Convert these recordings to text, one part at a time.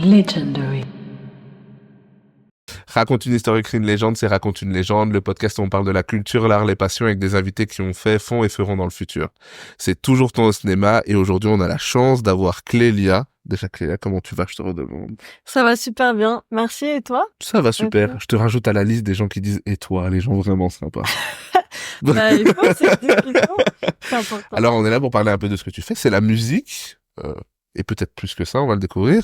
Legendary. Raconte une histoire, écrit une légende, c'est Raconte une légende, le podcast où on parle de la culture, l'art, les passions avec des invités qui ont fait, font et feront dans le futur. C'est toujours ton au cinéma et aujourd'hui on a la chance d'avoir Clélia. Déjà Clélia, comment tu vas, je te redemande? Ça va super bien, merci, et toi? Ça va super, Ok. je te rajoute à la liste des gens qui disent et toi, les gens vraiment sympas. Bah, il faut cette discussion, c'est important. Alors on est là pour parler un peu de ce que tu fais, c'est la musique, et peut-être plus que ça, on va le découvrir.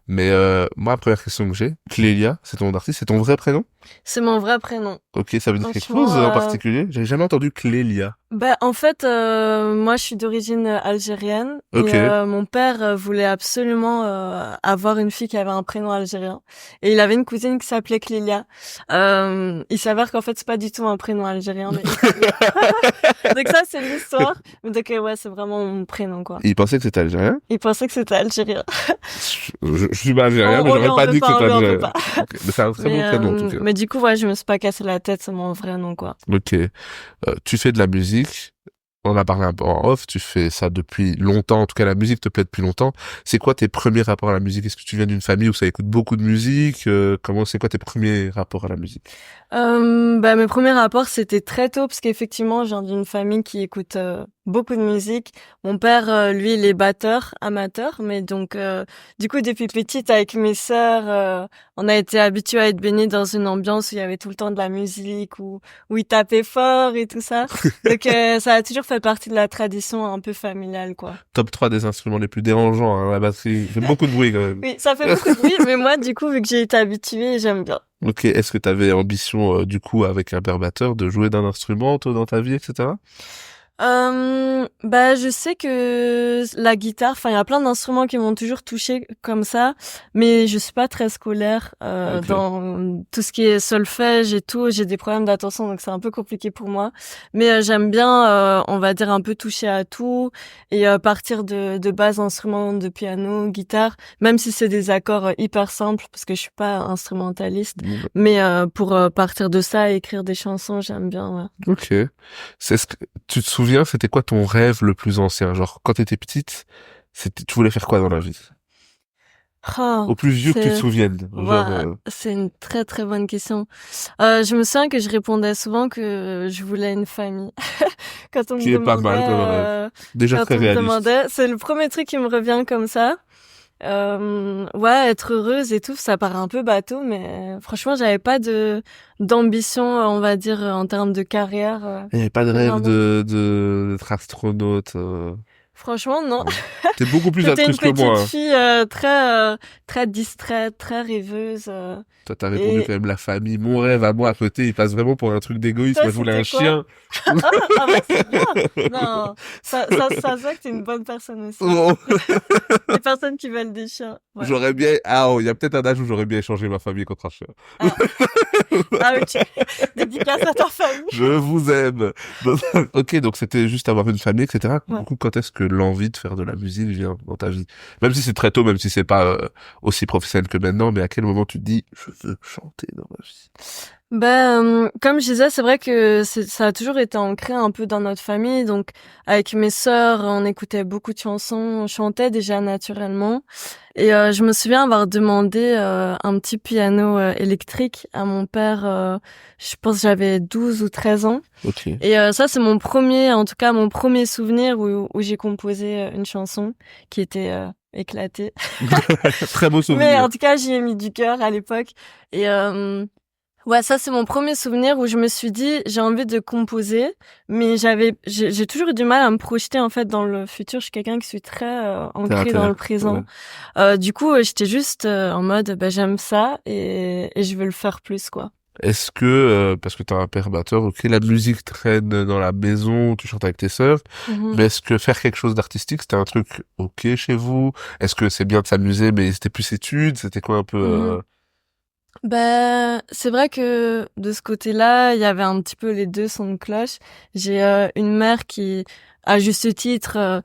Mais moi, la première question que j'ai, Clélia, c'est ton nom d'artiste, c'est ton vrai prénom? C'est mon vrai prénom. Ok, ça veut dire quelque Franchement, chose en particulier? J'avais jamais entendu Clélia. Bah, en fait, moi, je suis d'origine algérienne. Ok. Et mon père voulait absolument avoir une fille qui avait un prénom algérien. Et il avait une cousine qui s'appelait Clélia. Il s'avère qu'en fait, c'est pas du tout un prénom algérien. Mais... Donc ça, c'est l'histoire. Donc ouais, c'est vraiment mon prénom, quoi. Il pensait que c'était algérien? Il pensait que c'était algérien. Je suis pas algérien, mais On j'aurais lui pas en dit veut que c'était pas, on lui en veut algérien. pas. Ok. Mais c'est un très bon prénom, en tout cas. Mais du coup, ouais, je me suis pas cassé la tête, c'est mon vrai nom, quoi. Ok. Tu fais de la musique. On a parlé un peu en off. Tu fais ça depuis longtemps. En tout cas, la musique te plaît depuis longtemps. C'est quoi tes premiers rapports à la musique? Est-ce que tu viens d'une famille où ça écoute beaucoup de musique? C'est quoi tes premiers rapports à la musique? Bah, mes premiers rapports, c'était très tôt, parce qu'effectivement, je viens d'une famille qui écoute beaucoup de musique. Mon père, lui, il est batteur, amateur, mais donc, du coup, depuis petite, avec mes sœurs, on a été habitués à être baignés dans une ambiance où il y avait tout le temps de la musique, où il tapait fort et tout ça. Donc, ça a toujours fait partie de la tradition un peu familiale, quoi. Top 3 des instruments les plus dérangeants, hein, la batterie. Il fait beaucoup de bruit, quand même. Oui, ça fait beaucoup de bruit, mais moi, du coup, vu que j'ai été habituée, j'aime bien. Ok, est-ce que tu avais ambition, du coup, avec un père batteur, de jouer d'un instrument, toi, dans ta vie, etc.? Bah, je sais que la guitare, enfin, il y a plein d'instruments qui m'ont toujours touché comme ça, mais je suis pas très scolaire, Ok. dans tout ce qui est solfège et tout. J'ai des problèmes d'attention, donc c'est un peu compliqué pour moi. Mais j'aime bien, on va dire un peu toucher à tout et partir de base instruments de piano, guitare, même si c'est des accords hyper simples parce que je suis pas instrumentaliste. Bon, bah, Mais pour partir de ça et écrire des chansons, j'aime bien, ouais. ok. Tu te souviens, c'était quoi ton rêve le plus ancien? Genre, quand t'étais petite, tu voulais faire quoi dans la vie? Oh, Au plus vieux que tu te souviennes. Genre, c'est une très très bonne question. Je me souviens que je répondais souvent que je voulais une famille. Quand on me qui est pas mal comme rêve. demandait, Déjà quand très on me réaliste. demandait, c'est le premier truc qui me revient comme ça. Ouais, être heureuse et tout, ça paraît un peu bateau, mais franchement, j'avais pas d'ambition, on va dire, en termes de carrière. Il n'y avait pas de rêve Vraiment. d'être astronaute. Franchement, non. T'es beaucoup plus J'étais une altruiste que moi, petite hein. fille très distraite, très rêveuse. Toi, t'as répondu Et quand même la famille. Mon rêve à moi à côté, il passe vraiment pour un truc d'égoïste. toi, Moi, je voulais un c'était quoi? chien. Ah bah c'est bien. Non, ça se voit que t'es une bonne personne aussi. Oh. Les personnes qui veulent des chiens. Ouais. J'aurais bien... Ah, oh, il y a peut-être un âge où j'aurais bien échangé ma famille contre un chien. Ah, ah ok. Dédicace à ta famille. Je vous aime. Ok, donc c'était juste avoir une famille, etc. Ouais. Du coup, quand est-ce que l'envie de faire de la musique vient dans ta vie? Même si c'est très tôt, même si c'est pas aussi professionnel que maintenant, mais à quel moment tu te dis, je veux chanter dans ma vie? Ben, comme je disais, c'est vrai que ça a toujours été ancré un peu dans notre famille. Donc, avec mes sœurs, on écoutait beaucoup de chansons, on chantait déjà naturellement. Et je me souviens avoir demandé un petit piano électrique à mon père. Je pense que j'avais 12 ou 13 ans. Ok. Et ça, c'est mon premier souvenir où j'ai composé une chanson qui était éclatée. Très beau Mais souvenir. en tout cas, j'y ai mis du cœur à l'époque. Et ouais, ça c'est mon premier souvenir où je me suis dit j'ai envie de composer, mais j'ai toujours eu du mal à me projeter en fait dans le futur. Je suis quelqu'un qui suis très Terre à ancré dans terre. le présent. Ouais. Du coup, j'étais juste en mode bah j'aime ça et je veux le faire plus quoi. Est-ce que, parce que t'as un père batteur, ok, la musique traîne dans la maison, tu chantes avec tes sœurs, Mhm. mais est-ce que faire quelque chose d'artistique, c'était un truc ok chez vous? Est-ce que c'est bien de s'amuser, mais c'était plus études? C'était quoi un peu... Mhm. Ben, c'est vrai que de ce côté-là, il y avait un petit peu les deux sons de cloche. J'ai une mère qui, à juste titre,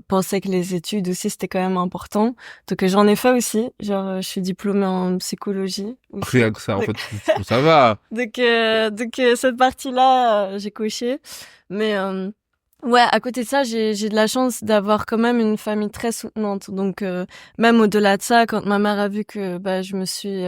pensait que les études aussi c'était quand même important. Donc j'en ai fait aussi. Genre, je suis diplômée en psychologie aussi. Rien que ça, en Donc, fait, ça va. donc cette partie-là, j'ai coché. Mais Ouais, à côté de ça, j'ai de la chance d'avoir quand même une famille très soutenante. Donc, même au-delà de ça, quand ma mère a vu que je me suis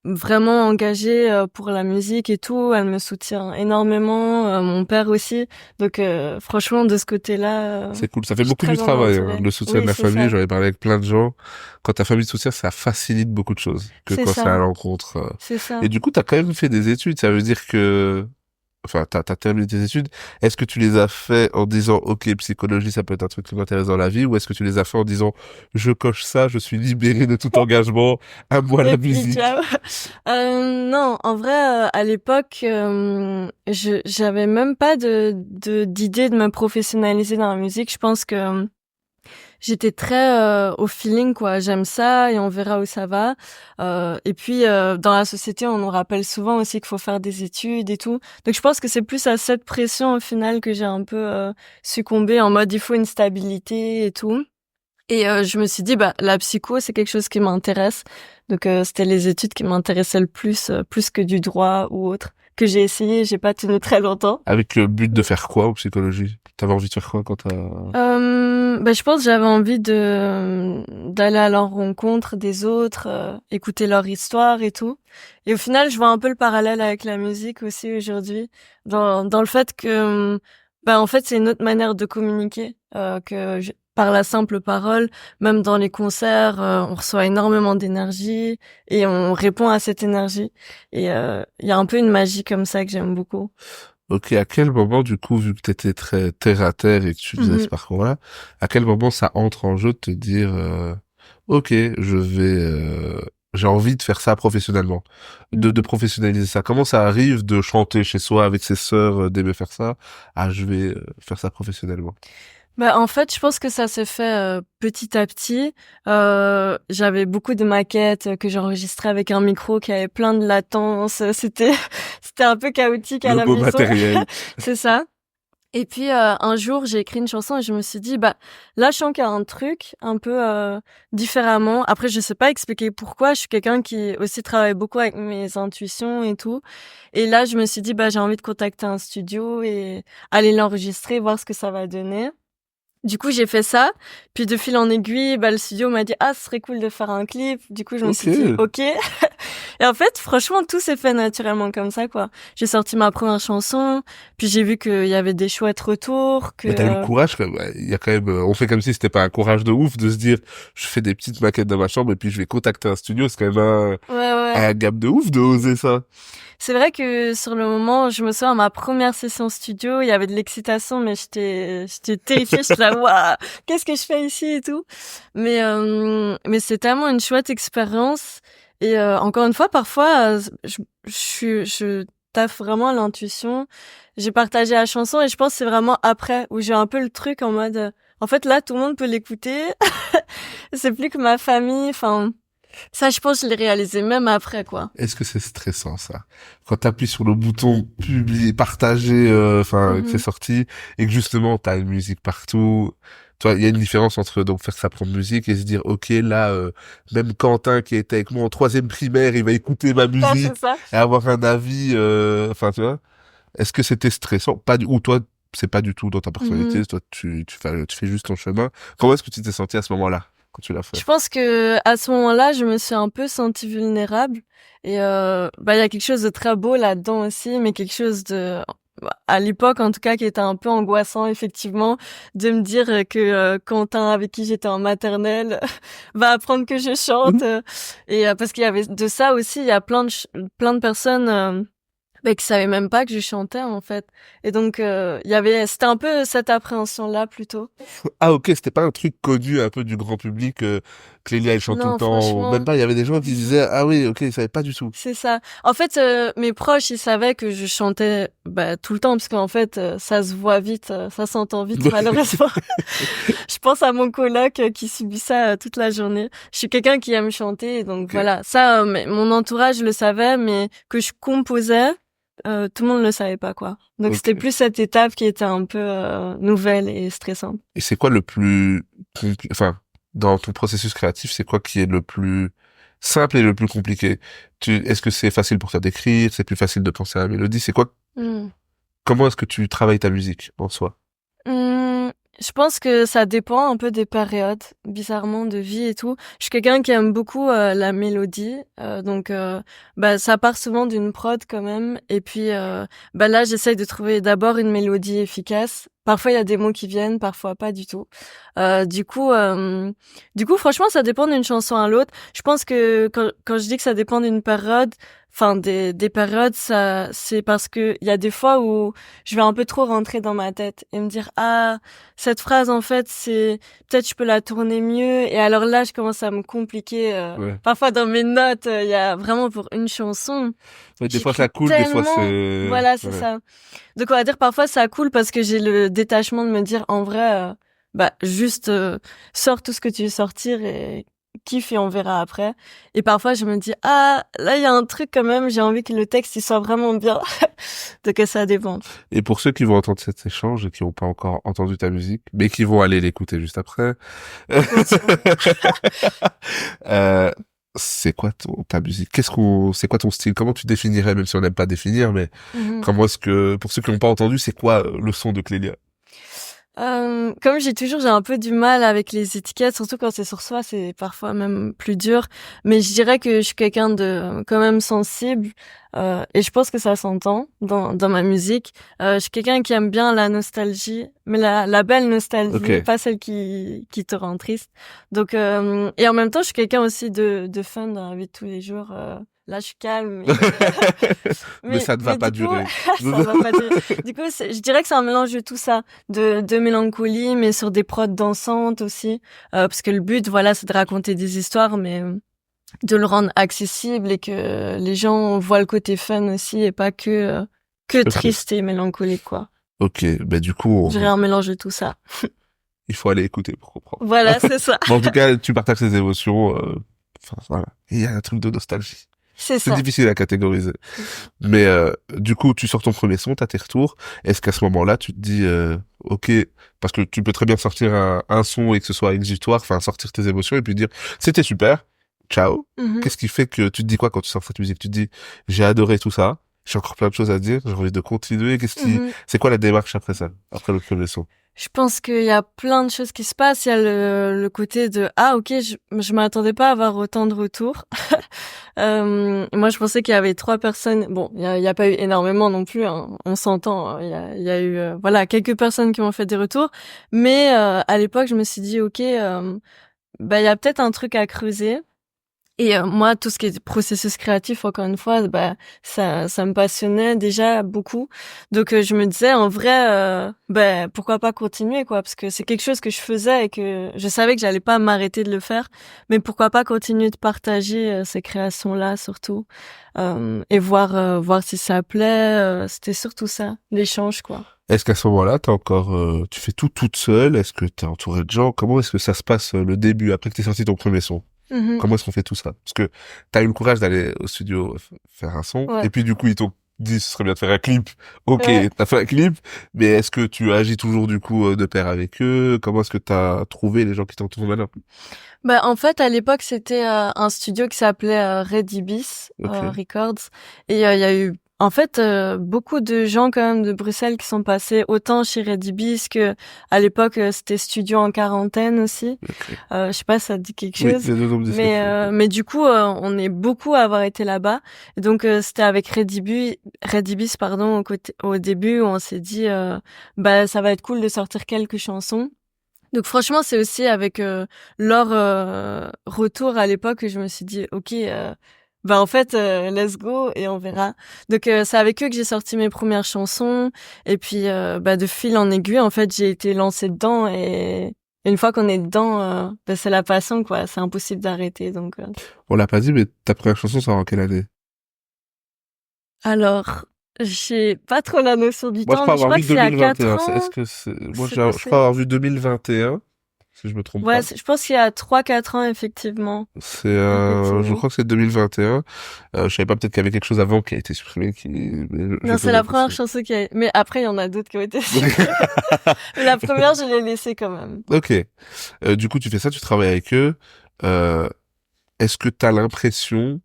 vraiment engagée pour la musique et tout, elle me soutient énormément. Mon père aussi. Donc, franchement, de ce côté-là, C'est cool. Ça fait je suis beaucoup du très bien travail, hein, entourée. le soutien de Oui, la c'est famille. ça. J'en ai parlé avec plein de gens. Quand ta famille te soutient, ça facilite beaucoup de choses que C'est quand c'est à ça. l'encontre. C'est ça. Et du coup, t'as quand même fait des études. Ça veut dire que, enfin, t'as terminé tes études. Est-ce que tu les as fait en disant, OK, psychologie, ça peut être un truc qui m'intéresse dans la vie, ou est-ce que tu les as fait en disant, je coche ça, je suis libéré de tout engagement, à moi la Et puis, musique? ciao. Non, en vrai, à l'époque, j'avais même pas d'idée de me professionnaliser dans la musique. Je pense que j'étais très au feeling, quoi. J'aime ça et on verra où ça va. Et puis, dans la société, on nous rappelle souvent aussi qu'il faut faire des études et tout. Donc, je pense que c'est plus à cette pression au final que j'ai un peu succombé en mode il faut une stabilité et tout. Et je me suis dit, la psycho, c'est quelque chose qui m'intéresse. Donc, c'était les études qui m'intéressaient le plus que du droit ou autre, que j'ai essayé, j'ai pas tenu très longtemps. Avec le but de faire quoi en psychologie? T'avais envie de faire quoi quand t'as... Je pense que j'avais envie d'aller à leur rencontre des autres, écouter leur histoire et tout. Et au final, je vois un peu le parallèle avec la musique aussi aujourd'hui, dans le fait que, en fait, c'est une autre manière de communiquer, par la simple parole, même dans les concerts, on reçoit énormément d'énergie et on répond à cette énergie. Et il y a un peu une magie comme ça que j'aime beaucoup. Ok, à quel moment, du coup, vu que t'étais très terre à terre et que tu faisais ce Mhm. parcours-là, à quel moment ça entre en jeu de te dire, ok, j'ai envie de faire ça professionnellement, de Mhm. professionnaliser ça. Comment ça arrive de chanter chez soi avec ses sœurs, d'aimer faire ça, je vais faire ça professionnellement. En fait, je pense que ça s'est fait petit à petit. J'avais beaucoup de maquettes que j'enregistrais avec un micro qui avait plein de latence. C'était c'était un peu chaotique à Le la beau maison. matériel. C'est ça. Et puis un jour, j'ai écrit une chanson et je me suis dit là je sens qu'il y a un truc un peu différemment. Après, je sais pas expliquer pourquoi, je suis quelqu'un qui aussi travaille beaucoup avec mes intuitions et tout. Et là, je me suis dit j'ai envie de contacter un studio et aller l'enregistrer, voir ce que ça va donner. Du coup, j'ai fait ça. Puis de fil en aiguille, le studio m'a dit ce serait cool de faire un clip. Du coup, je me Ok. suis dit OK. Et en fait, franchement, tout s'est fait naturellement comme ça, quoi. J'ai sorti ma première chanson, puis j'ai vu qu'il y avait des chouettes retours, que Mais t'as eu le courage, quand même. Ouais, il y a quand même, on fait comme si c'était pas un courage de ouf de se dire, je fais des petites maquettes dans ma chambre et puis je vais contacter un studio. C'est quand même ouais, ouais. un gap de ouf de oser ça. C'est vrai que sur le moment, je me souviens, à ma première session studio, il y avait de l'excitation, mais j'étais terrifiée. J'étais là, waouh, qu'est-ce que je fais ici et tout. Mais c'est tellement une chouette expérience. Et encore une fois, parfois, je taffe vraiment à l'intuition. J'ai partagé la chanson et je pense que c'est vraiment après où j'ai un peu le truc en mode, en fait, là, tout le monde peut l'écouter. C'est plus que ma famille. Enfin, ça, je pense, que je l'ai réalisé même après, quoi. Est-ce que c'est stressant, ça? Quand t'appuies sur le bouton publier, partager, enfin, que c'est Mhm. sorti, et que justement, t'as une musique partout. Toi, il y a une différence entre, donc, faire sa propre musique et se dire, OK, là, même Quentin, qui était avec moi en troisième primaire, il va écouter ma Ouais, musique c'est ça. et avoir un avis, enfin, tu vois. Est-ce que c'était stressant? Pas du, ou toi, c'est pas du tout dans ta personnalité, Mhm. toi, tu fais juste ton chemin. Comment est-ce que tu t'es senti à ce moment-là, quand tu l'as fait? Je pense que à ce moment-là, je me suis un peu sentie vulnérable et il y a quelque chose de très beau là-dedans aussi, mais quelque chose de à l'époque en tout cas qui était un peu angoissant effectivement de me dire que Quentin avec qui j'étais en maternelle va apprendre que je chante et parce qu'il y avait de ça aussi, il y a plein de personnes qui savaient même pas que je chantais en fait. Et donc c'était un peu cette appréhension là plutôt. Ah ok, c'était pas un truc connu un peu du grand public, que Lélia elle chante tout le Non, temps, ou même franchement. pas, il y avait des gens qui disaient ah oui ok, ils savaient pas du tout. C'est ça. En fait, mes proches, ils savaient que je chantais tout le temps, parce qu'en fait, ça se voit vite, ça s'entend vite, malheureusement. Je pense à mon coloc qui subit ça toute la journée. Je suis quelqu'un qui aime chanter, donc Ok, voilà. Ça, mais mon entourage le savait, mais que je composais, tout le monde le savait pas, quoi. Donc c'était ok. plus cette étape qui était un peu nouvelle et stressante. Et c'est quoi le plus enfin dans ton processus créatif, c'est quoi qui est le plus simple et le plus compliqué? Est-ce que c'est facile pour toi d'écrire, c'est plus facile de penser à la mélodie, c'est quoi? Hmm. Comment est-ce que tu travailles ta musique en soi? Je pense que ça dépend un peu des périodes, bizarrement, de vie et tout. Je suis quelqu'un qui aime beaucoup la mélodie, donc ça part souvent d'une prod quand même. Et puis là, j'essaye de trouver d'abord une mélodie efficace. Parfois, il y a des mots qui viennent, parfois pas du tout. Du coup, franchement, ça dépend d'une chanson à l'autre. Je pense que quand je dis que ça dépend d'une période, enfin des périodes, ça c'est parce que il y a des fois où je vais un peu trop rentrer dans ma tête et me dire ah cette phrase en fait c'est peut-être je peux la tourner mieux et alors là je commence à me compliquer Ouais. parfois dans mes notes il y a vraiment pour une chanson Ouais, des fois j'écris ça coule, des fois tellement c'est... voilà c'est Ouais. ça donc on va dire parfois ça coule parce que j'ai le détachement de me dire en vrai juste sors tout ce que tu veux sortir et kiffe et on verra après. Et parfois, je me dis, ah, là, il y a un truc quand même, j'ai envie que le texte, il soit vraiment bien. Donc, ça dépend. Et pour ceux qui vont entendre cet échange et qui n'ont pas encore entendu ta musique, mais qui vont aller l'écouter juste après, Effectivement. euh, c'est quoi ta musique? C'est quoi ton style? Comment tu définirais, même si on n'aime pas définir, mais Mhm. comment est-ce que, pour ceux qui n'ont pas entendu, c'est quoi le son de Clélia? Comme j'ai un peu du mal avec les étiquettes, surtout quand c'est sur soi, c'est parfois même plus dur. Mais je dirais que je suis quelqu'un de quand même sensible, et je pense que ça s'entend dans ma musique. Je suis quelqu'un qui aime bien la nostalgie, mais la belle nostalgie, Ok. pas celle qui te rend triste. Donc et en même temps, je suis quelqu'un aussi de fun dans la vie de tous les jours. Là, je suis calme. Mais ça ne va Mais pas du coup, durer. ça va pas durer. Du coup, je dirais que c'est un mélange de tout ça, de mélancolie, mais sur des prods dansantes aussi, parce que le but, voilà, c'est de raconter des histoires, mais de le rendre accessible et que les gens voient le côté fun aussi et pas que Ok. triste et mélancolique, quoi. Ok. Ben, du coup, Je dirais un mélange de tout ça. il faut aller écouter pour comprendre. Voilà, c'est ça. Mais en tout cas, tu partages tes émotions, enfin, voilà. Et il y a un truc de nostalgie. C'est C'est ça. difficile à catégoriser. Mais du coup, tu sors ton premier son, t'as tes retours. Est-ce qu'à ce moment-là, tu te dis, ok, parce que tu peux très bien sortir un son et que ce soit exutoire, enfin sortir tes émotions et puis dire, c'était super, ciao. Mhm. Qu'est-ce qui fait que tu te dis quoi quand tu sors cette musique? Tu te dis, j'ai adoré tout ça, j'ai encore plein de choses à dire, j'ai envie de continuer. Mhm. C'est quoi la démarche après ça, après le premier son? Je pense qu'il y a plein de choses qui se passent. Il y a le côté de ah ok je m'attendais pas à avoir autant de retours. Moi je pensais qu'il y avait 3 personnes. Bon il y a pas eu énormément non plus. Hein. On s'entend. Hein. Il y a eu voilà quelques personnes qui m'ont fait des retours. Mais à l'époque je me suis dit ok il y a peut-être un truc à creuser. Et moi, tout ce qui est processus créatif, encore une fois, ça me passionnait déjà beaucoup. Donc je me disais, en vrai, pourquoi pas continuer, quoi, parce que c'est quelque chose que je faisais et que je savais que j'allais pas m'arrêter de le faire. Mais pourquoi pas continuer de partager ces créations-là, surtout, et voir si ça plaît. C'était surtout ça, l'échange, quoi. Est-ce qu'à ce moment-là, t'as encore, tu fais tout toute seule? Est-ce que t'es entouré de gens? Comment est-ce que ça se passe le début après que t'aies sorti ton premier son? Mhm. Comment est-ce qu'on fait tout ça? Parce que t'as eu le courage d'aller au studio faire un son, Ouais. et puis du coup ils t'ont dit ce serait bien de faire un clip. Ok, Ouais. t'as fait un clip, mais est-ce que tu agis toujours du coup de pair avec eux? Comment est-ce que t'as trouvé les gens qui t'entourent maintenant? En fait, à l'époque, c'était un studio qui s'appelait Red Ibis Ok, Records. Et il y a eu, en fait, beaucoup de gens quand même de Bruxelles qui sont passés, autant chez Red Ibis que à l'époque, c'était Studio en quarantaine aussi. ok. Je sais pas si ça te dit quelque Oui, chose. les deux noms me disent quelque chose. Mais du coup, on est beaucoup à avoir été là-bas. Et donc, c'était avec Red Ibis, pardon, au début, où on s'est dit, ça va être cool de sortir quelques chansons. Donc franchement, c'est aussi avec leur retour à l'époque que je me suis dit OK en fait let's go et on verra. Donc c'est avec eux que j'ai sorti mes premières chansons et puis de fil en aiguille en fait, j'ai été lancée dedans et une fois qu'on est dedans c'est la passion quoi, c'est impossible d'arrêter donc On l'a pas dit, mais ta première chanson sort en quelle année? alors j'ai pas trop la notion du Moi, je temps crois mais je avoir crois vu que c'est à 4 2021. Est-ce ans, que c'est... Moi, c'est je crois possible. avoir vu 2021, si je me trompe Ouais, pas. je pense qu'il y a 3 4 ans effectivement. Je Effectivement. crois que c'est 2021. Je savais pas, peut-être qu'il y avait quelque chose avant qui a été supprimé, mais je Non, c'est pose la la première question. chanson qui a... Mais après, il y en a d'autres qui ont été supprimées. Mais la première, je l'ai laissée quand même. Ok. Du coup, tu fais ça, tu travailles avec eux. Euh, Est-ce que t'as l'impression,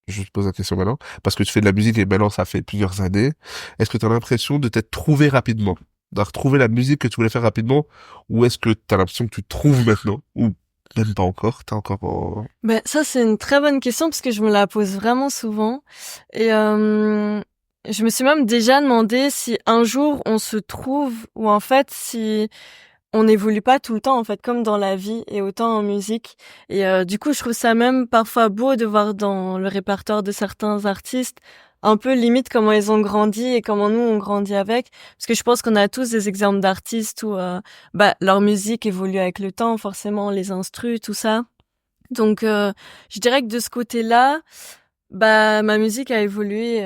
je te pose la question maintenant, parce que tu fais de la musique et maintenant ça fait plusieurs années, est-ce que t'as l'impression de t'être trouvé rapidement? d'avoir trouvé la musique que tu voulais faire rapidement, ou est-ce que t'as l'impression que tu te trouves maintenant, ou même pas encore, t'es encore en... Ben, ça, c'est une très bonne question parce que je me la pose vraiment souvent. Et je me suis même déjà demandé si un jour on se trouve ou en fait si on n'évolue pas tout le temps en fait comme dans la vie et autant en musique. Et du coup, je trouve ça même parfois beau de voir dans le répertoire de certains artistes un peu limite comment ils ont grandi et comment nous on grandit avec, parce que je pense qu'on a tous des exemples d'artistes où leur musique évolue avec le temps, forcément les instrus, tout ça. Donc, je dirais que de ce côté-là, ma musique a évolué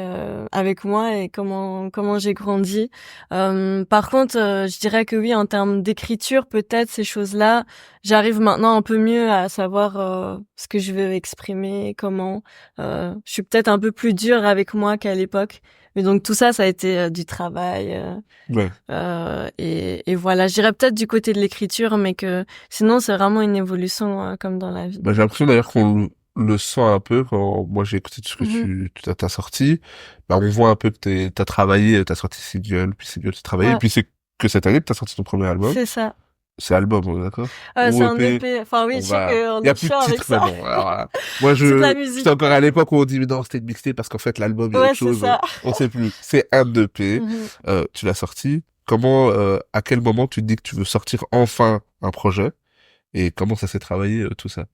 avec moi et comment j'ai grandi. Par contre, je dirais que oui, en termes d'écriture, peut-être ces choses-là, j'arrive maintenant un peu mieux à savoir ce que je veux exprimer, comment. Je suis peut-être un peu plus dure avec moi qu'à l'époque. Mais donc tout ça, ça a été du travail. Ouais. Et voilà, je dirais peut-être du côté de l'écriture, mais que sinon c'est vraiment une évolution comme dans la vie. Bah, j'ai l'impression d'ailleurs qu'on le sent un peu quand moi j'ai écouté tout ce que t'as sorti. Bah, on voit un peu que t'as travaillé, t'as sorti single, t'as travaillé, et Ouais, puis c'est que cette année que t'as sorti ton premier album. c'est ça. C'est album, on est d'accord? C'est Ou un EP, EP. Enfin oui, on je sais va, qu'on il y a est plus de chiant avec titres ça. maintenant. Alors, moi C'est de la j'étais musique. encore à l'époque où on dit, mais non, c'était une mixtape parce qu'en fait, l'album, il y a Ouais, autre c'est chose. ça. On sait plus. C'est un EP. Mhm. Tu l'as sorti. Comment, à quel moment tu te dis que tu veux sortir enfin un projet? Et comment ça s'est travaillé, tout ça?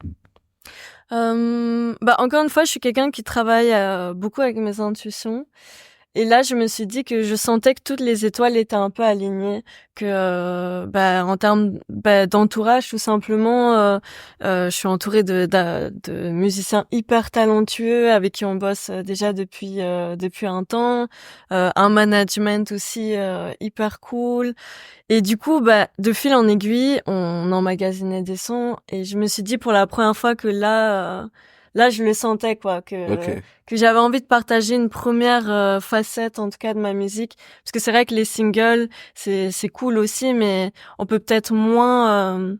Encore une fois, je suis quelqu'un qui travaille beaucoup avec mes intuitions. Et là, je me suis dit que je sentais que toutes les étoiles étaient un peu alignées, que en termes d'entourage, tout simplement, je suis entourée de musiciens hyper talentueux avec qui on bosse déjà depuis un temps, un management aussi hyper cool. Et du coup, de fil en aiguille, on emmagasinait des sons et je me suis dit pour la première fois que là, je le sentais quoi, Ok. que j'avais envie de partager une première facette en tout cas de ma musique, parce que c'est vrai que les singles c'est cool aussi, mais on peut peut-être moins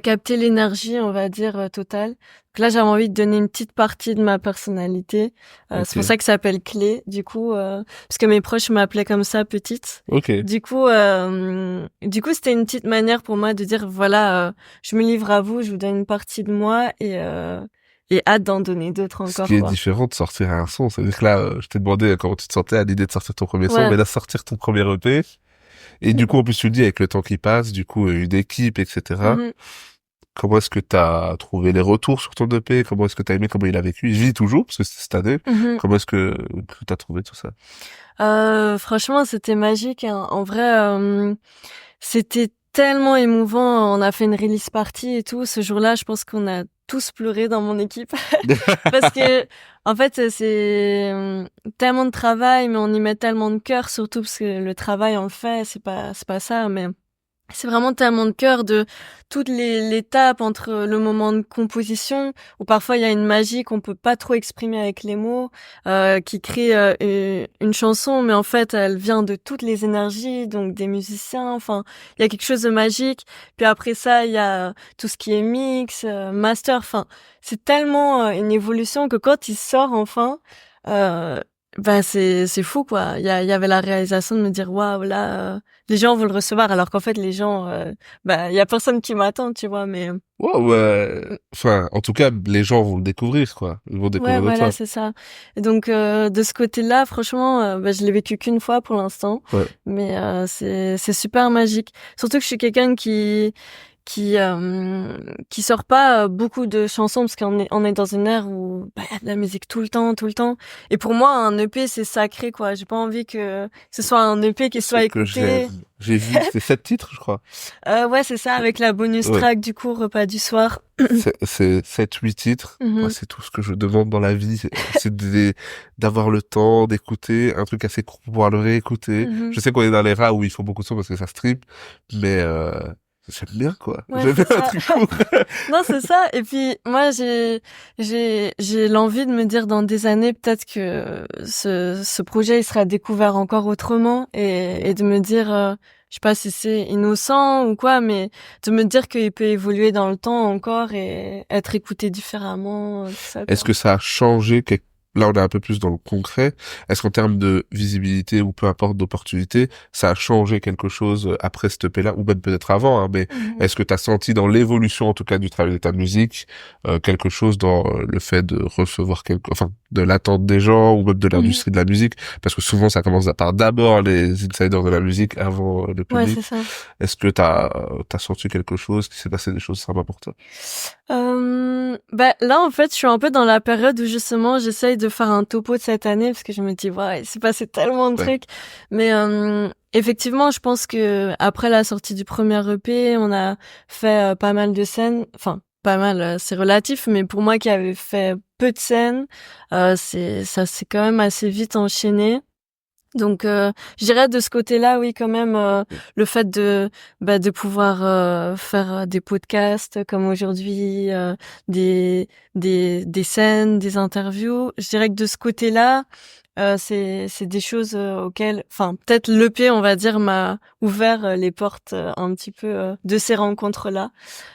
capter l'énergie, on va dire totale. Donc là, j'avais envie de donner une petite partie de ma personnalité. C'est pour Ok. ça que ça s'appelle Clé, du coup, parce que mes proches m'appelaient comme ça petite. Ok. Du coup, c'était une petite manière pour moi de dire voilà, je me livre à vous, je vous donne une partie de moi et hâte d'en donner d'autres Ce qui encore, est quoi. différent de sortir un son, c'est-à-dire que là, je t'ai demandé comment tu te sentais à l'idée de sortir ton premier son, Ouais. mais là, sortir ton premier EP, et du coup, en plus, tu le dis, avec le temps qui passe, du coup, une équipe, etc. Mhm. Comment est-ce que t'as trouvé les retours sur ton EP? Comment est-ce que t'as aimé? Comment il a vécu? Il vit toujours, parce que c'est cette année. Mhm. Comment est-ce que t'as trouvé tout ça? Franchement, c'était magique, hein. En vrai, c'était tellement émouvant. On a fait une release party et tout. Ce jour-là, je pense qu'on a tous pleuré dans mon équipe. Parce que, en fait, c'est tellement de travail, mais on y met tellement de cœur, surtout parce que le travail, on le fait, c'est pas ça, mais c'est vraiment tellement de cœur de toutes l'étape entre le moment de composition où parfois il y a une magie qu'on peut pas trop exprimer avec les mots, qui crée une chanson, mais en fait elle vient de toutes les énergies, donc des musiciens. Enfin, il y a quelque chose de magique. Puis après ça, il y a tout ce qui est mix, master. Enfin, c'est tellement une évolution que quand il sort enfin, euh, c'est fou quoi. Il y avait la réalisation de me dire waouh là. Les gens vont le recevoir alors qu'en fait les gens il y a personne qui m'attend, tu vois, mais Ouais, ouais. Enfin, en tout cas, les gens vont le découvrir, quoi. Ils vont ouais, découvrir de voilà, toi. c'est ça. Et donc de ce côté-là, franchement je l'ai vécu qu'une fois pour l'instant, Ouais. mais c'est super magique. Surtout que je suis quelqu'un qui sort pas beaucoup de chansons parce qu'on est dans une ère où il y a de la musique tout le temps, tout le temps. Et pour moi, un EP c'est sacré quoi. J'ai pas envie que ce soit un EP qui Ce soit que écouté. j'ai vu, c'est 7 titres, je crois. Ouais, c'est ça, avec la bonus Ouais. track du coup, repas du soir. C'est 7, 8 titres. Moi, Mhm, c'est tout ce que je demande dans la vie. D'avoir le temps d'écouter un truc assez court pour pouvoir le réécouter. mhm. Je sais qu'on est dans les rats où il faut beaucoup de sons parce que ça strip, mais j'aime bien, quoi. Ouais, J'aime bien c'est un ça. truc court. Non, c'est ça. Et puis, moi, j'ai l'envie de me dire dans des années, peut-être que ce projet, il sera découvert encore autrement et de me dire, je sais pas si c'est innocent ou quoi, mais de me dire qu'il peut évoluer dans le temps encore et être écouté différemment, tout ça, Est-ce quoi. que ça a changé là on est un peu plus dans le concret. Est-ce qu'en termes de visibilité ou peu importe d'opportunité, ça a changé quelque chose après cette EP-là, ou même peut-être avant, hein, mais est-ce que tu as senti dans l'évolution en tout cas du travail de ta musique quelque chose dans le fait de recevoir enfin de l'attente des gens ou même de l'industrie de la musique, parce que souvent ça commence par d'abord les insiders de la musique avant le public. Ouais, c'est ça. Est-ce que t'as senti quelque chose, qui s'est passé des choses sympas pour toi? Bah là en fait je suis un peu dans la période où justement j'essaye de faire un topo de cette année parce que je me dis ouais, il s'est passé tellement de trucs, mais effectivement je pense que après la sortie du premier EP on a fait pas mal de scènes, enfin pas mal, c'est relatif, mais pour moi qui avais fait peu de scènes, ça s'est quand même assez vite enchaîné. Donc, je dirais de ce côté-là, oui, quand même, le fait de pouvoir faire des podcasts comme aujourd'hui, des scènes, des interviews. Je dirais que de ce côté-là, c'est des choses auxquelles, enfin, peut-être l'EP, on va dire, m'a ouvert les portes un petit peu de ces rencontres-là.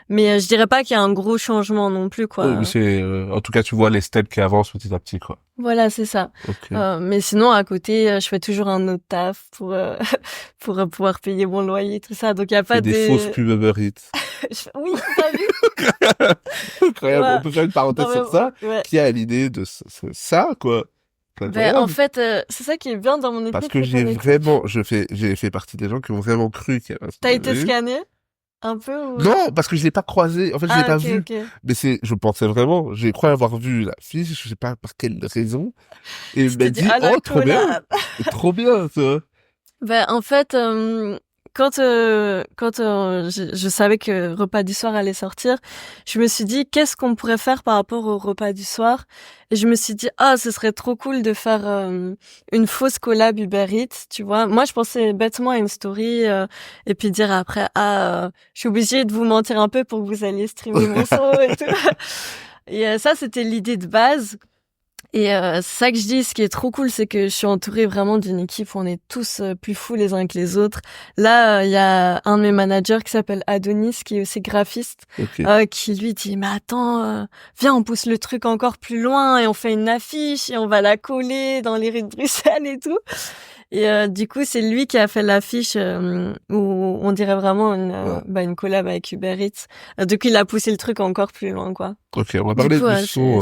Mais je dirais pas qu'il y a un gros changement non plus, quoi. Oui, mais c'est en tout cas tu vois les steps qui avancent petit à petit, quoi. Voilà, c'est ça. Okay. Mais sinon, à côté, je fais toujours un autre taf pour pour pouvoir payer mon loyer, tout ça. Donc, il y a pas des fausses pubs Uber Eats. Oui, t'as vu? Incroyable. Ouais. On peut faire une parenthèse sur ça. Ouais. Qui a l'idée de ça, quoi? Ben, en fait, c'est ça qui est bien dans mon équipe. Parce que j'ai fait partie des gens qui ont vraiment cru qu'il y avait un T'as été scanné? Un peu ou... Non, parce que je l'ai pas croisé. En fait, je l'ai pas vu. Okay. Mais je pensais vraiment, j'ai cru avoir vu la fiche, je sais pas par quelle raison. Et il m'a dit, oh, trop bien. Trop bien, ça. Ben, en fait, quand je savais que Repas du soir allait sortir, je me suis dit qu'est-ce qu'on pourrait faire par rapport au Repas du soir, et je me suis dit ce serait trop cool de faire une fausse collab Uber Eats, tu vois. Moi je pensais bêtement à une story et puis dire après je suis obligée de vous mentir un peu pour que vous alliez streamer mon son et tout. Et ça c'était l'idée de base. Et c'est ça que je dis, ce qui est trop cool, c'est que je suis entourée vraiment d'une équipe où on est tous plus fous les uns que les autres. Là, il y a un de mes managers qui s'appelle Adonis, qui est aussi graphiste, qui lui dit « Mais attends, viens, on pousse le truc encore plus loin et on fait une affiche et on va la coller dans les rues de Bruxelles et tout. » Et du coup, c'est lui qui a fait l'affiche où on dirait vraiment une collab avec Uber Eats. Donc, il a poussé le truc encore plus loin, quoi. Ok, on va parler du son.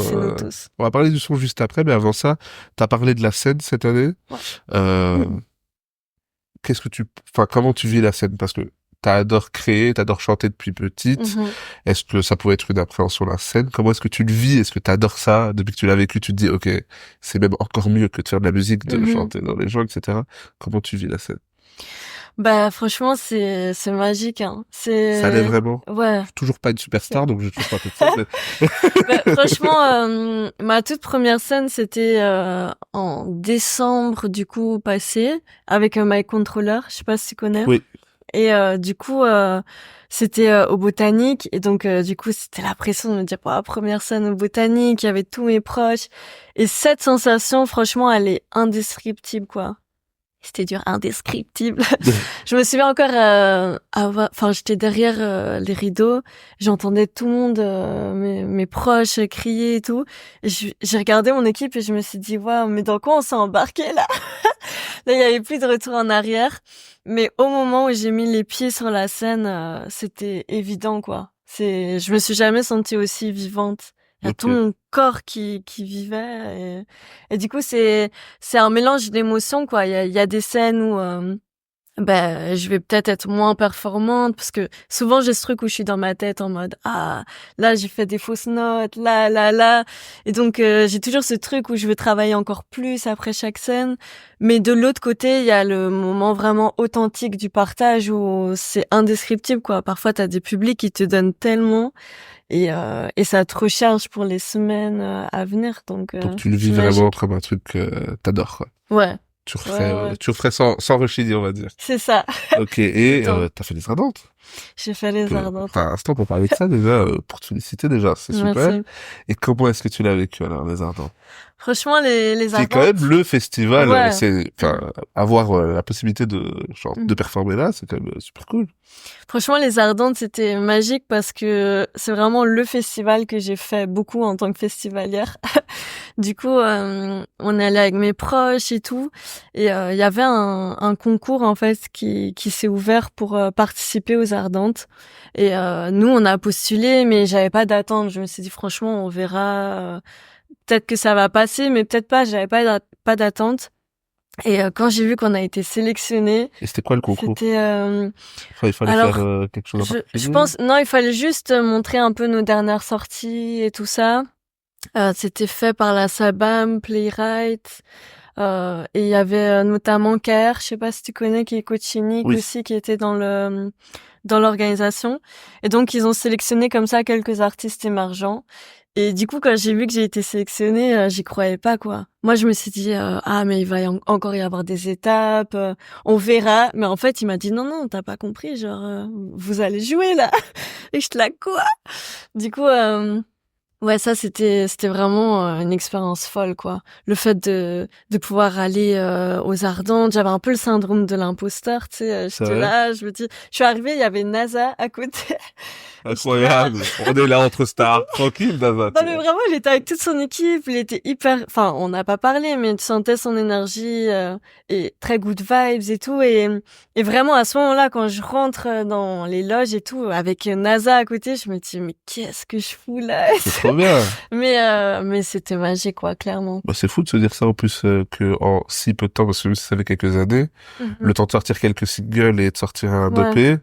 On va parler du son juste après, mais avant ça, t'as parlé de la scène cette année. Ouais. Comment tu vis la scène? Parce que t'adores créer, t'adores chanter depuis petite. Est-ce que ça pourrait être une appréhension la scène? Comment est-ce que tu le vis? Est-ce que t'adores ça? Depuis que tu l'as vécu, tu te dis, ok, c'est même encore mieux que de faire de la musique, de chanter dans les gens, etc. Comment tu vis la scène? Bah franchement c'est magique hein. Ça l'est vraiment. Ouais. Je suis toujours pas une superstar donc je toujours pas fait ça. Bah, franchement ma toute première scène c'était en décembre du coup passé avec un mic controller, je sais pas si tu connais. Oui. Et du coup c'était au Botanique et donc du coup c'était la pression de me dire première scène au Botanique, il y avait tous mes proches et cette sensation franchement elle est indescriptible quoi. C'était dur, indescriptible. Je me souviens encore j'étais derrière les rideaux, j'entendais tout le monde, mes proches crier et tout. Et j'ai regardé mon équipe et je me suis dit waouh, mais dans quoi on s'est embarqué là? Là, il y avait plus de retour en arrière. Mais au moment où j'ai mis les pieds sur la scène, c'était évident quoi. Je me suis jamais sentie aussi vivante. Il y a tout mon corps qui vivait et du coup c'est un mélange d'émotions quoi. Il y a des scènes où je vais peut-être être moins performante parce que souvent j'ai ce truc où je suis dans ma tête en mode là j'ai fait des fausses notes là et donc j'ai toujours ce truc où je veux travailler encore plus après chaque scène, mais de l'autre côté il y a le moment vraiment authentique du partage où c'est indescriptible quoi. Parfois t'as des publics qui te donnent tellement et ça te recharge pour les semaines à venir donc tu le vis vraiment comme un truc que t'adores quoi. Ouais. Tu referais sans rechigner, on va dire. C'est ça. Ok, et t'as fait les Ardentes. J'ai fait les Ardentes. Un instant pour parler de ça déjà, pour te féliciter déjà, c'est super. Merci. Et comment est-ce que tu l'as vécu alors, les Ardentes? Franchement, les Ardentes. C'est quand même le festival, avoir la possibilité de performer là, c'est quand même super cool. Franchement, les Ardentes, c'était magique parce que c'est vraiment le festival que j'ai fait beaucoup en tant que festivalière. Du coup, on est allé avec mes proches et tout, et il y avait un concours en fait qui s'est ouvert pour participer aux Ardentes. Et nous, on a postulé, mais j'avais pas d'attente. Je me suis dit franchement, on verra. Peut-être que ça va passer, mais peut-être pas. J'avais pas d'attente. Et quand j'ai vu qu'on a été sélectionné, Et c'était quoi le concours? c'était Enfin, il fallait faire alors quelque chose en je particulier? pense non, il fallait juste montrer un peu nos dernières sorties et tout ça. C'était fait par la Sabam Playwright. Et il y avait notamment KR, je sais pas si tu connais, qui est coach unique Oui. aussi, qui était dans l'organisation. Et donc ils ont sélectionné comme ça quelques artistes émergents. Et du coup, quand j'ai vu que j'ai été sélectionnée, j'y croyais pas, quoi. Moi, je me suis dit ah, mais il va encore y avoir des étapes, on verra. Mais en fait, il m'a dit non, t'as pas compris, genre vous allez jouer là. Et je te la quoi. Du coup, ouais, ça c'était vraiment une expérience folle, quoi. Le fait de pouvoir aller aux Ardentes, j'avais un peu le syndrome de l'imposteur, tu sais. C'est J'étais vrai? là, je me dis, je suis arrivée, il y avait NASA à côté. Et j'étais là. Incroyable. On est là entre stars. Tranquille, Dava, Non tu mais vois. vraiment, il était avec toute son équipe, il était hyper, enfin, on n'a pas parlé, mais tu sentais son énergie et très good vibes et tout. Et vraiment à ce moment-là, quand je rentre dans les loges et tout, avec NASA à côté, je me dis mais qu'est-ce que je fous là? C'est trop bien. Mais c'était magique, quoi, clairement. Bah, c'est fou de se dire ça en plus que en si peu de temps, parce que même si ça fait quelques années, Mhm. le temps de sortir quelques singles et de sortir un Ouais, EP,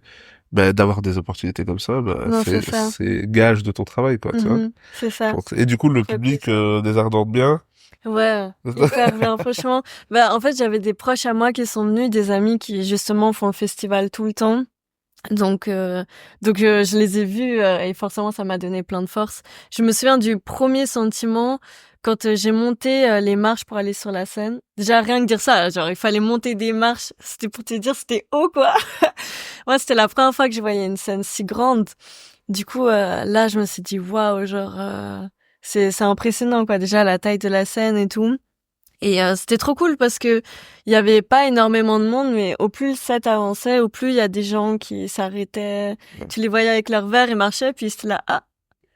bah, d'avoir des opportunités comme ça, bah, non, c'est ça. c'est gage de ton travail, quoi, tu vois. Mhm. C'est Je ça. pense. Et du coup, le Ça fait public plaisir. des Ardentes bien. Ouais, hyper bien, franchement. Bah, en fait, j'avais des proches à moi qui sont venus, des amis qui, justement, font le festival tout le temps. Donc, je les ai vus et forcément, ça m'a donné plein de force. Je me souviens du premier sentiment quand j'ai monté les marches pour aller sur la scène. Déjà, rien que dire ça, genre, il fallait monter des marches. C'était pour te dire, c'était haut, quoi. Moi, c'était la première fois que je voyais une scène si grande. Du coup, là, je me suis dit, waouh, genre, c'est impressionnant, quoi. Déjà, la taille de la scène et tout. Et c'était trop cool parce que il y avait pas énormément de monde, mais au plus le set avançait, au plus il y a des gens qui s'arrêtaient. Tu les voyais avec leur verre et marchaient, puis c'était là, ah,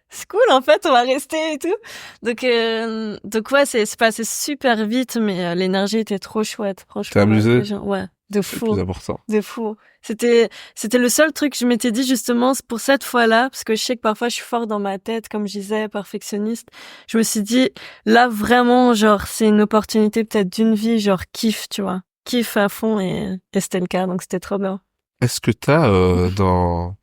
c'est cool en fait, on va rester et tout. Donc ouais, c'est passé super vite, mais l'énergie était trop chouette, T'es franchement. amusé? Les gens, ouais, de C'est le plus fou. important. De fou. C'était le seul truc que je m'étais dit justement c'est pour cette fois-là, parce que je sais que parfois je suis fort dans ma tête, comme je disais, perfectionniste. Je me suis dit, là vraiment, genre, c'est une opportunité peut-être d'une vie, genre, kiff, tu vois. Kiff à fond et c'était le cas, donc c'était trop bien. Est-ce que t'as dans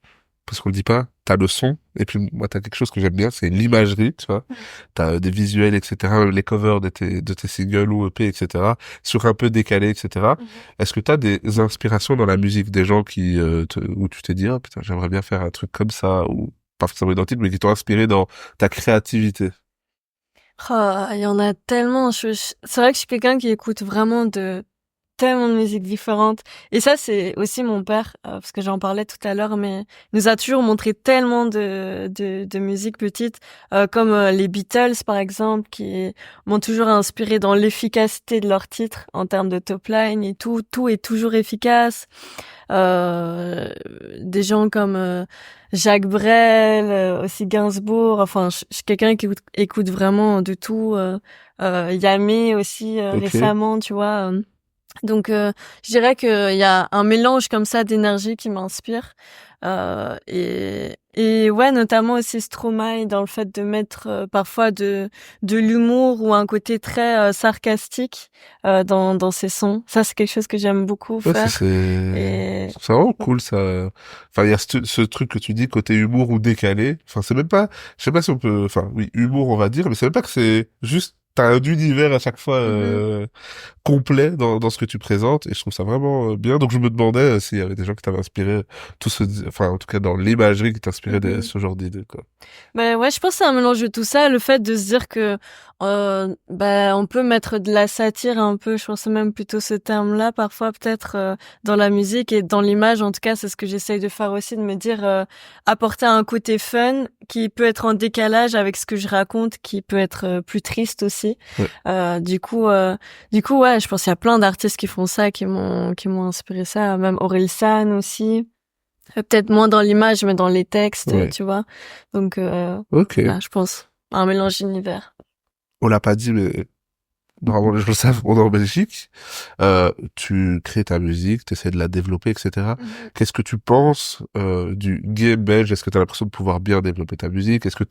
parce qu'on le dit pas, t'as le son, et puis moi t'as quelque chose que j'aime bien, c'est l'imagerie, tu vois. T'as des visuels, etc., même les covers de tes singles ou EP, etc., sur un peu décalé, etc. Mhm. Est-ce que t'as des inspirations dans la musique, des gens qui, où tu t'es dit, ah, putain, j'aimerais bien faire un truc comme ça, ou pas forcément identique, mais qui t'ont inspiré dans ta créativité? Oh, il y en a tellement. C'est vrai que je suis quelqu'un qui écoute vraiment de tellement de musiques différentes. Et ça, c'est aussi mon père, parce que j'en parlais tout à l'heure, mais il nous a toujours montré tellement de musique petite, comme les Beatles, par exemple, qui m'ont toujours inspiré dans l'efficacité de leurs titres en termes de top line et tout. Tout est toujours efficace. Euh, des gens comme Jacques Brel, aussi Gainsbourg. Enfin, je suis quelqu'un qui écoute vraiment de tout. Yamé aussi Ok. récemment, tu vois. Donc, je dirais qu'il y a un mélange comme ça d'énergie qui m'inspire. Et ouais, notamment aussi Stromae dans le fait de mettre parfois de l'humour ou un côté très sarcastique dans ses sons. Ça, c'est quelque chose que j'aime beaucoup Ouais, faire. Et c'est vraiment cool, ça. Enfin, il y a ce truc que tu dis, côté humour ou décalé. Enfin, c'est même pas, je sais pas si on peut, enfin, oui, humour, on va dire, mais c'est même pas que c'est juste, t'as un univers à chaque fois, Mhm. complet dans ce que tu présentes, et je trouve ça vraiment bien. Donc, je me demandais s'il y avait des gens qui t'avaient inspiré, enfin, en tout cas, dans l'imagerie qui t'inspirait Mhm. ce genre d'idées, quoi. Ben ouais, je pense que c'est un mélange de tout ça, le fait de se dire que on peut mettre de la satire un peu, je pense même plutôt ce terme-là parfois peut-être dans la musique et dans l'image en tout cas, c'est ce que j'essaye de faire aussi, de me dire apporter un côté fun qui peut être en décalage avec ce que je raconte, qui peut être plus triste aussi. Ouais. Du coup ouais, je pense qu'il y a plein d'artistes qui font ça, qui m'ont inspiré ça, même Orelsan aussi. Peut-être moins dans l'image, mais dans les textes, Ouais. tu vois. Donc, Ok. voilà, je pense. Un mélange d'univers. on l'a pas dit, mais normalement les gens le savent, on est en Belgique. Tu crées ta musique, tu essaies de la développer, etc. Qu'est-ce que tu penses du game belge? Est-ce que tu as l'impression de pouvoir bien développer ta musique? Est-ce que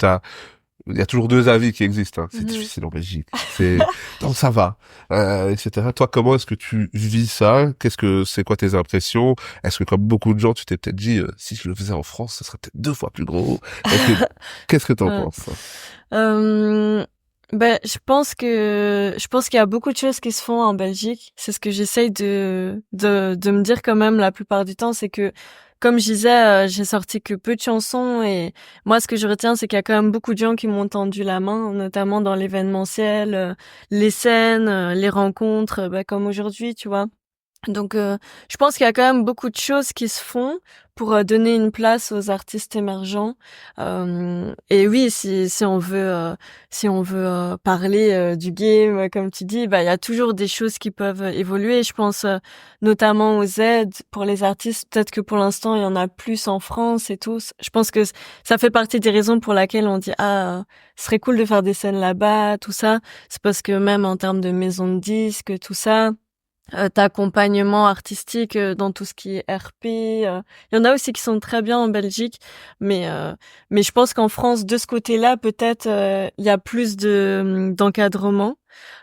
il y a toujours deux avis qui existent, hein. C'est difficile en Belgique. Non, ça va, etc. Toi, comment est-ce que tu vis ça? C'est quoi tes impressions? Est-ce que comme beaucoup de gens, tu t'es peut-être dit, si je le faisais en France, ce serait peut-être 2 fois plus gros? Qu'est-ce que t'en Ouais. penses? Ben, je pense qu'il y a beaucoup de choses qui se font en Belgique. C'est ce que j'essaye de me dire quand même la plupart du temps, c'est que, comme je disais, j'ai sorti que peu de chansons et moi, ce que je retiens, c'est qu'il y a quand même beaucoup de gens qui m'ont tendu la main, notamment dans l'événementiel, les scènes, les rencontres, ben, comme aujourd'hui, tu vois. Donc, je pense qu'il y a quand même beaucoup de choses qui se font pour donner une place aux artistes émergents. Et oui, si on veut parler du game, comme tu dis, bah il y a toujours des choses qui peuvent évoluer. Je pense notamment aux aides pour les artistes. Peut-être que pour l'instant il y en a plus en France et tout. Je pense que ça fait partie des raisons pour lesquelles on dit ce serait cool de faire des scènes là-bas, tout ça. C'est parce que même en termes de maison de disques, tout ça. D'accompagnement artistique dans tout ce qui est RP. Il y en a aussi qui sont très bien en Belgique, mais je pense qu'en France, de ce côté-là, peut-être il y a plus d'encadrement.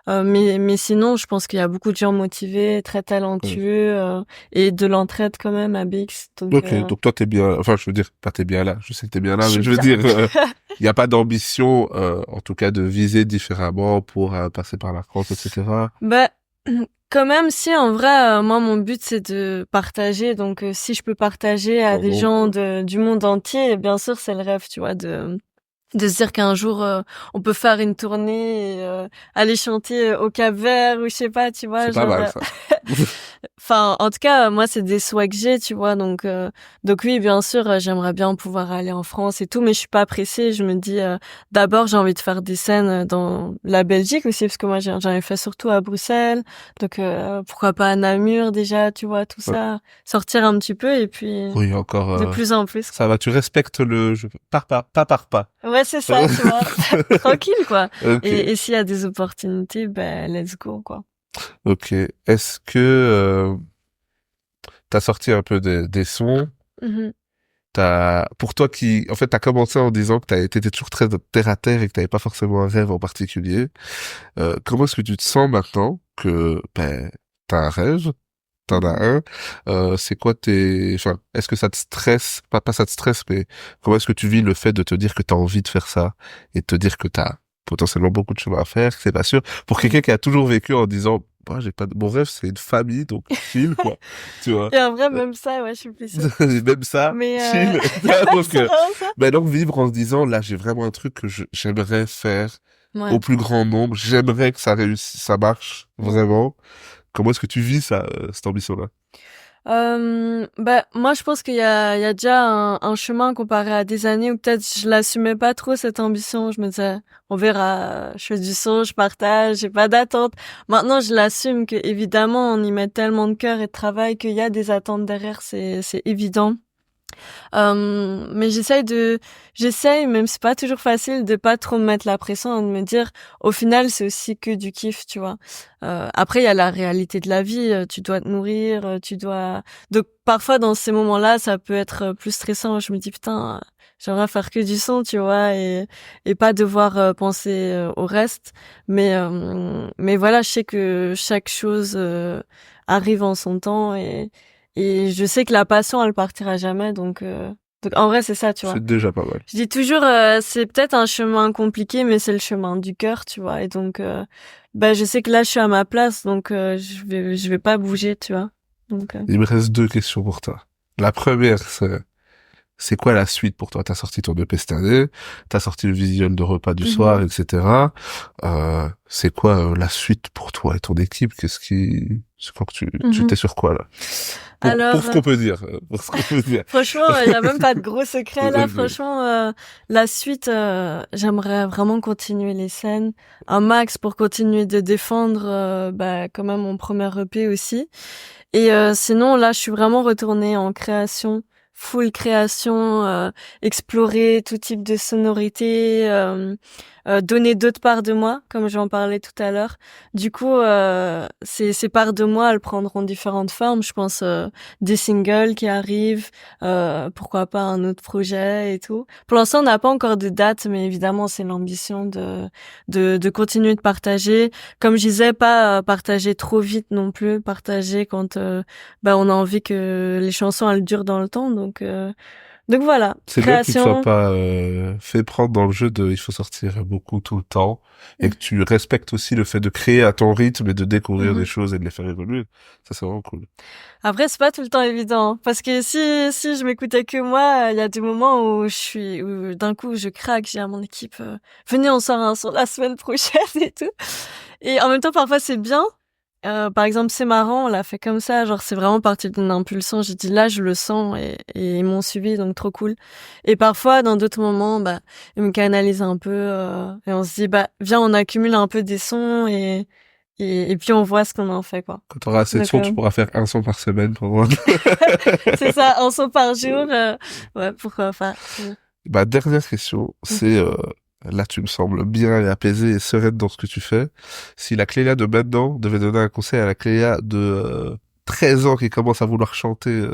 Mais sinon, je pense qu'il y a beaucoup de gens motivés, très talentueux et de l'entraide quand même à BX. Donc, Ok, donc toi t'es bien, enfin je veux dire, pas t'es bien là, je sais que t'es bien là, je mais suis je veux bien. dire, il n'y a pas d'ambition, en tout cas de viser différemment pour passer par la France, etc. Bah, quand même, si en vrai, moi mon but c'est de partager. Donc, si je peux partager à des Pardon. gens du monde entier, bien sûr c'est le rêve, tu vois, de se dire qu'un jour on peut faire une tournée et aller chanter au Cap-Vert ou je sais pas, tu vois, C'est pas genre mal ça. enfin en tout cas moi c'est des souhaits que j'ai, tu vois, donc oui bien sûr j'aimerais bien pouvoir aller en France et tout, mais je suis pas pressée. Je me dis d'abord j'ai envie de faire des scènes dans la Belgique aussi parce que moi j'en ai fait surtout à Bruxelles, donc pourquoi pas à Namur déjà, tu vois, tout Ouais. ça, sortir un petit peu et puis Oui, encore, de plus en plus. ça va, tu respectes le jeu, pas par pas. Ouais, c'est ça, tu vois. Tranquille, quoi. Ok, Et s'il y a des opportunités, ben, let's go, quoi. ok. Est-ce que t'as sorti un peu des sons? Mhm. Pour toi en fait, t'as commencé en disant que t'étais toujours très terre à terre et que t'avais pas forcément un rêve en particulier. Comment est-ce que tu te sens maintenant que, ben, t'as un rêve, t'en as Mhm. un, c'est quoi enfin, est-ce que ça te stresse, pas ça te stresse, mais comment est-ce que tu vis le fait de te dire que t'as envie de faire ça et de te dire que t'as potentiellement beaucoup de chemin à faire, que c'est pas sûr, pour quelqu'un qui a toujours vécu en disant, moi, j'ai pas mon rêve, c'est une famille, donc chill, quoi, tu vois. Et en vrai, même ça, ouais, je suis plus sûre. Même ça, Mais, chill. Donc, c'est vraiment ça. maintenant vivre en se disant, là, j'ai vraiment un truc que j'aimerais faire au Ouais. plus grand nombre, j'aimerais que ça réussisse, ça marche, Mhm. vraiment. Comment est-ce que tu vis ça, cette ambition-là? Bah, moi, je pense il y a déjà un chemin comparé à des années où peut-être je l'assumais pas trop cette ambition. Je me disais, on verra, je fais du son, je partage, j'ai pas d'attente. Maintenant, je l'assume que évidemment, on y met tellement de cœur et de travail qu'il y a des attentes derrière, c'est évident. Mais j'essaye, même si c'est pas toujours facile, de pas trop me mettre la pression et de me dire, au final, c'est aussi que du kiff, tu vois. Après, il y a la réalité de la vie, tu dois te nourrir, donc, parfois, dans ces moments-là, ça peut être plus stressant. Je me dis, putain, j'aimerais faire que du son, tu vois, et pas devoir penser au reste. Mais voilà, je sais que chaque chose arrive en son temps et je sais que la passion, elle partira jamais, donc en vrai, c'est ça, tu vois. C'est déjà pas mal. Je dis toujours, c'est peut-être un chemin compliqué, mais c'est le chemin du cœur, tu vois. Et donc, bah, je sais que là, je suis à ma place, donc je vais pas bouger, tu vois. Donc, Il me reste 2 questions pour toi. La première, c'est quoi la suite pour toi? T'as sorti ton EP cette année, t'as sorti le visuel de repas du soir, mhm, etc. C'est quoi la suite pour toi et ton équipe? C'est quoi que tu mhm. t'es sur quoi là? Pour Alors, ce qu'on peut dire, pour ce qu'on peut dire. franchement, il y a même pas de gros secret là. Vas-y. Franchement, la suite, j'aimerais vraiment continuer les scènes un max pour continuer de défendre, bah, quand même mon premier EP aussi. Et sinon, là, je suis vraiment retournée en création, full création, explorer tout type de sonorité, donner d'autres parts de moi, comme j'en parlais tout à l'heure. Du coup, ces parts de moi, elles prendront différentes formes. Je pense des singles qui arrivent, pourquoi pas un autre projet et tout. Pour l'instant, on n'a pas encore de date, mais évidemment, c'est l'ambition de continuer de partager. Comme je disais, pas partager trop vite non plus, partager quand on a envie que les chansons elles durent dans le temps. Donc voilà, C'est bien que tu ne sois création. pas fait prendre dans le jeu de il faut sortir beaucoup tout le temps et que tu respectes aussi le fait de créer à ton rythme et de découvrir des Mhm. choses et de les faire évoluer. Ça, c'est vraiment cool. Après, c'est pas tout le temps évident, hein, parce que si je m'écoutais que moi, il y a des moments où d'un coup je craque, j'ai à mon équipe, venez on sort un son la semaine prochaine et tout. Et en même temps, parfois c'est bien. Par exemple, c'est marrant, on l'a fait comme ça, genre c'est vraiment parti d'une impulsion. J'ai dit là, je le sens et ils m'ont suivi, donc trop cool. Et parfois, dans d'autres moments, ils me canalisent un peu et on se dit viens, on accumule un peu des sons et puis on voit ce qu'on en fait quoi. Quand tu auras assez de Donc sons, tu pourras faire un son par semaine pour moi. c'est ça, un son par jour, ouais, pourquoi pas. Ma dernière question, c'est là tu me sembles bien et apaisée et sereine dans ce que tu fais. Si la Clélia de maintenant devait donner un conseil à la Clélia de 13 ans qui commence à vouloir chanter,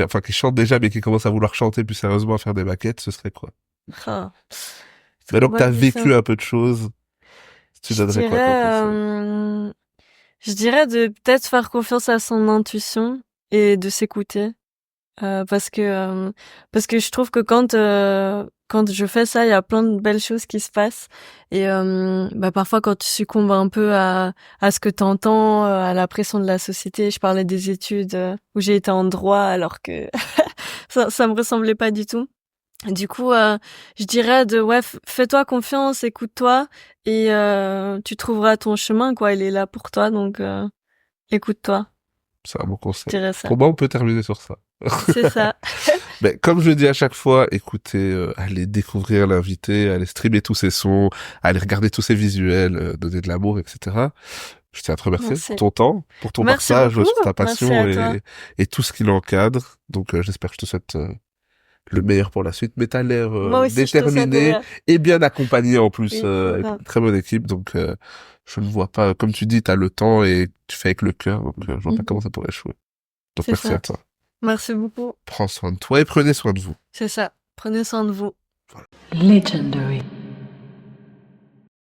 enfin qui chante déjà mais qui commence à vouloir chanter plus sérieusement, à faire des maquettes, ce serait quoi? Ah, Maintenant que bonne t'as question. vécu un peu de choses, tu Je donnerais quoi comme dirais, conseil? je dirais de peut-être faire confiance à son intuition et de s'écouter. Parce que je trouve que quand je fais ça, il y a plein de belles choses qui se passent. Et parfois, quand tu succombes un peu à ce que t'entends, à la pression de la société, je parlais des études où j'ai été en droit alors que ça me ressemblait pas du tout. Du coup, je dirais fais-toi confiance, écoute-toi et tu trouveras ton chemin, quoi. Il est là pour toi, donc écoute-toi. C'est un bon Je conseil. dirais ça. Pour moi, on peut terminer sur ça. C'est ça. Mais comme je le dis à chaque fois, écoutez, allez découvrir l'invité, allez streamer tous ses sons, allez regarder tous ses visuels, donner de l'amour, etc. Je tiens à te remercier pour Merci. ton temps, pour ton Merci partage, beaucoup. sur ta Merci passion à toi. et tout ce qui l'encadre. Donc j'espère que je te souhaite le meilleur pour la suite. Mais t'as l'air Moi aussi, je te souhaite le déterminé meilleur. et bien accompagné en plus, Oui, c'est avec ça. une très bonne équipe. Donc je ne vois pas, comme tu dis, t'as le temps et tu fais avec le cœur. Donc je vois pas comment Mhm. ça pourrait échouer. Donc C'est merci à ça. toi. Merci beaucoup. Prends soin de toi et prenez soin de vous. C'est ça. Prenez soin de vous. Legendary.